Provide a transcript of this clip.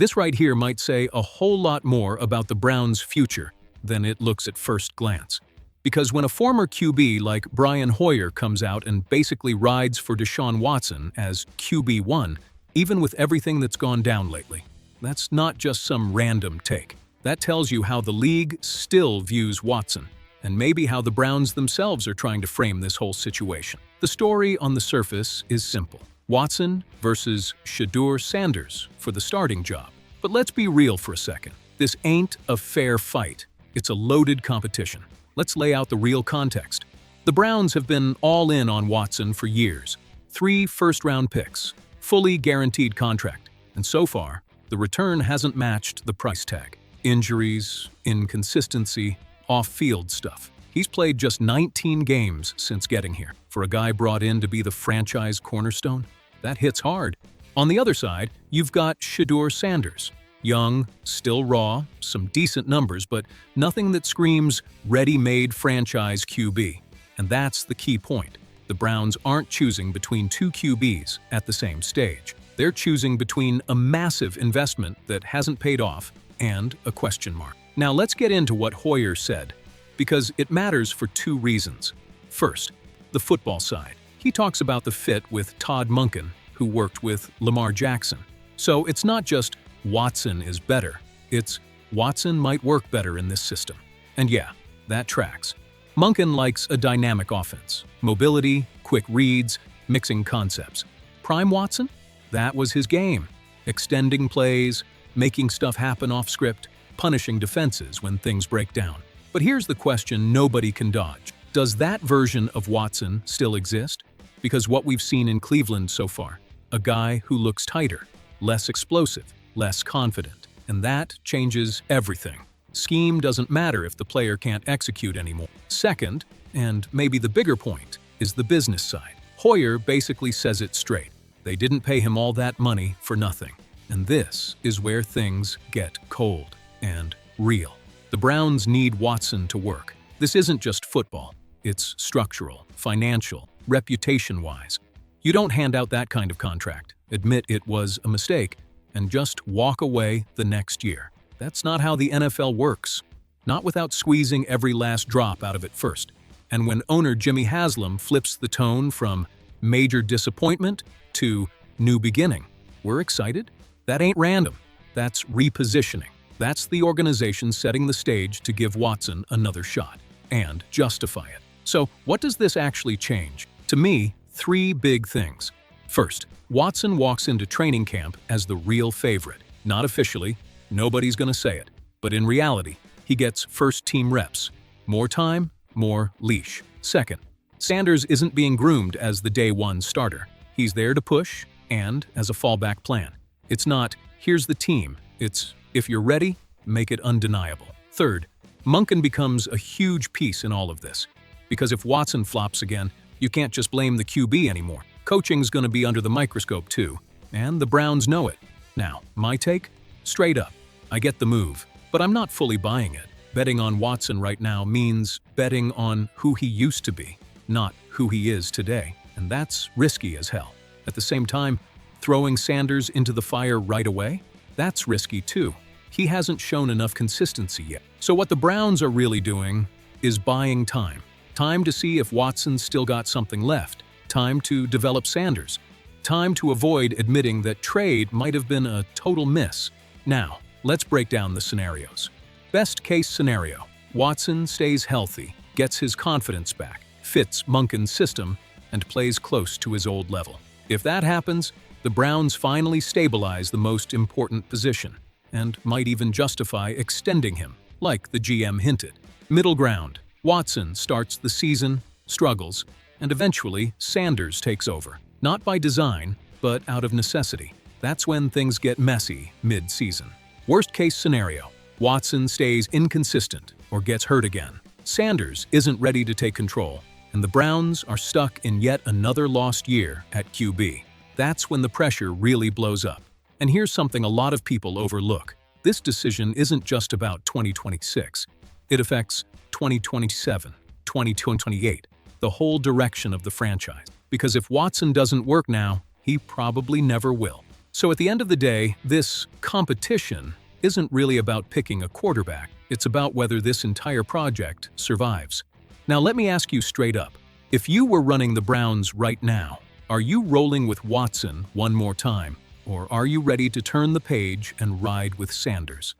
This right here might say a whole lot more about the Browns' future than it looks at first glance. Because when a former QB like Brian Hoyer comes out and basically rides for Deshaun Watson as QB1, even with everything that's gone down lately, that's not just some random take. That tells you how the league still views Watson, and maybe how the Browns themselves are trying to frame this whole situation. The story on the surface is simple. Watson versus Shedeur Sanders for the starting job. But let's be real for a second. This ain't a fair fight. It's a loaded competition. Let's lay out the real context. The Browns have been all in on Watson for years. 3 first-round picks, fully guaranteed contract, and so far, the return hasn't matched the price tag. Injuries, inconsistency, off-field stuff. He's played just 19 games since getting here. For a guy brought in to be the franchise cornerstone, that hits hard. On the other side, you've got Shedeur Sanders. Young, still raw, some decent numbers, but nothing that screams ready-made franchise QB. And that's the key point. The Browns aren't choosing between 2 QBs at the same stage. They're choosing between a massive investment that hasn't paid off and a question mark. Now let's get into what Hoyer said, because it matters for 2 reasons. First, the football side. He talks about the fit with Todd Monken, who worked with Lamar Jackson. So it's not just Watson is better, it's Watson might work better in this system. And yeah, that tracks. Monken likes a dynamic offense. Mobility, quick reads, mixing concepts. Prime Watson? That was his game. Extending plays, making stuff happen off script, punishing defenses when things break down. But here's the question nobody can dodge. Does that version of Watson still exist? Because what we've seen in Cleveland so far, a guy who looks tighter, less explosive, less confident. And that changes everything. Scheme doesn't matter if the player can't execute anymore. Second, and maybe the bigger point, is the business side. Hoyer basically says it straight. They didn't pay him all that money for nothing. And this is where things get cold and real. The Browns need Watson to work. This isn't just football. It's structural, financial, reputation-wise. You don't hand out that kind of contract, admit it was a mistake, and just walk away the next year. That's not how the NFL works. Not without squeezing every last drop out of it first. And when owner Jimmy Haslam flips the tone from major disappointment to new beginning, we're excited? That ain't random. That's repositioning. That's the organization setting the stage to give Watson another shot and justify it. So what does this actually change? To me, 3 big things. First, Watson walks into training camp as the real favorite. Not officially, nobody's going to say it, but in reality, he gets first-team reps. More time, more leash. Second, Sanders isn't being groomed as the day 1 starter. He's there to push and as a fallback plan. It's not, here's the team. It's, if you're ready, make it undeniable. Third, Monken becomes a huge piece in all of this. Because if Watson flops again, you can't just blame the QB anymore. Coaching's going to be under the microscope too, and the Browns know it. Now, my take? Straight up, I get the move, but I'm not fully buying it. Betting on Watson right now means betting on who he used to be, not who he is today, and that's risky as hell. At the same time, throwing Sanders into the fire right away? That's risky too. He hasn't shown enough consistency yet. So what the Browns are really doing is buying time. Time to see if Watson's still got something left. Time to develop Sanders. Time to avoid admitting that trade might have been a total miss. Now, let's break down the scenarios. Best case scenario, Watson stays healthy, gets his confidence back, fits Monken's system, and plays close to his old level. If that happens, the Browns finally stabilize the most important position, and might even justify extending him, like the GM hinted. Middle ground, Watson starts the season, struggles, and eventually Sanders takes over. Not by design, but out of necessity. That's when things get messy mid-season. Worst case scenario, Watson stays inconsistent or gets hurt again. Sanders isn't ready to take control, and the Browns are stuck in yet another lost year at QB. That's when the pressure really blows up. And here's something a lot of people overlook. This decision isn't just about 2026. It affects 2027, 2028, the whole direction of the franchise. Because if Watson doesn't work now, he probably never will. So at the end of the day, this competition isn't really about picking a quarterback. It's about whether this entire project survives. Now let me ask you straight up. If you were running the Browns right now, are you rolling with Watson one more time? Or are you ready to turn the page and ride with Sanders?